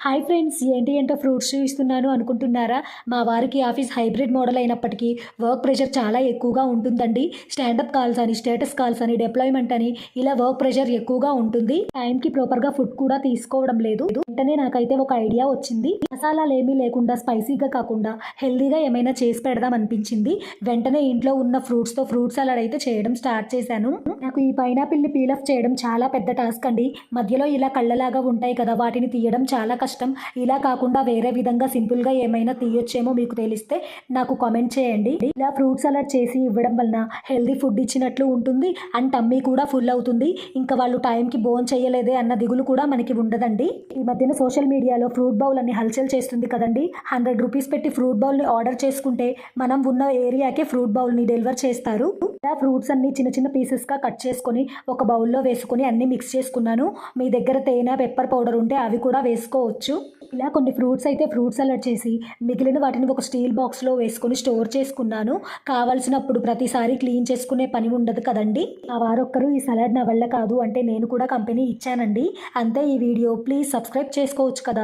Hi friends, ఏంటి ఏంటో fruits చూపిస్తున్నాను అనుకుంటున్నారా? మా వారికి ఆఫీస్ హైబ్రిడ్ మోడల్ అయినప్పటికీ వర్క్ ప్రెషర్ చాలా ఎక్కువగా ఉంటుందండి. స్టాండప్ కాల్స్ అని, స్టేటస్ కాల్స్ అని, డిప్లాయ్మెంట్ అని ఇలా వర్క్ ప్రెషర్ ఎక్కువగా ఉంటుంది. టైంకి ప్రాపర్గా ఫుడ్ కూడా తీసుకోవడం లేదు. వెంటనే నాకైతే ఒక ఐడియా వచ్చింది. మసాలాలు ఏమీ లేకుండా స్పైసీగా కాకుండా హెల్దీగా ఏమైనా చేసి పెడదాం అనిపించింది. వెంటనే ఇంట్లో ఉన్న ఫ్రూట్స్తో ఫ్రూట్ సలాడ్ అయితే చేయడం స్టార్ట్ చేశాను. నాకు ఈ పైనాపిల్ని పీల్ ఆఫ్ చేయడం చాలా పెద్ద టాస్క్ అండి. మధ్యలో ఇలా కళ్ళలాగా ఉంటాయి కదా, వాటిని తీయడం చాలా కష్టం. ఇలా కాకుండా వేరే విధంగా సింపుల్గా ఏమైనా తీయొచ్చేమో మీకు తెలిస్తే నాకు కామెంట్ చేయండి. ఇలా ఫ్రూట్ సలాడ్ చేసి ఇవ్వడం వలన హెల్దీ ఫుడ్ ఇచ్చినట్లు ఉంటుంది అండ్ టమ్మీ కూడా ఫుల్ అవుతుంది. ఇంకా వాళ్ళు టైంకి బోన్ చేయలేదే అన్న దిగులు కూడా మనకి ఉండదండి. ఈ మధ్యన సోషల్ మీడియాలో ఫ్రూట్ బౌల్ అని హల్చల్ చేస్తుంది కదండి. 100 రూపీస్ పెట్టి ఫ్రూట్ బౌల్ని ఆర్డర్ చేసుకుంటే మనం ఉన్న ఏరియాకే ఫ్రూట్ బౌల్ని డెలివర్ చేస్తారు. ఇలా ఫ్రూట్స్ అన్ని చిన్న చిన్న పీసెస్గా కట్ చేసుకొని ఒక బౌల్లో వేసుకొని అన్ని మిక్స్ చేసుకున్నాను. మీ దగ్గర తేనె, పెప్పర్ పౌడర్ ఉంటే అవి కూడా వేసుకోవచ్చు. ఇలా కొన్ని ఫ్రూట్స్ అయితే ఫ్రూట్ సలాడ్ చేసి మిగిలిన వాటిని ఒక స్టీల్ బాక్స్లో వేసుకొని స్టోర్ చేసుకున్నాను. కావాల్సినప్పుడు ప్రతిసారి క్లీన్ చేసుకునే పని ఉండదు కదండి. ఆ వారొక్కరు ఈ సలాడ్ నా వల్ల కాదు అంటే నేను కూడా కంపెనీ ఇచ్చానండి. అంతే ఈ వీడియో. ప్లీజ్ సబ్స్క్రైబ్ చేసుకోవచ్చు కదా.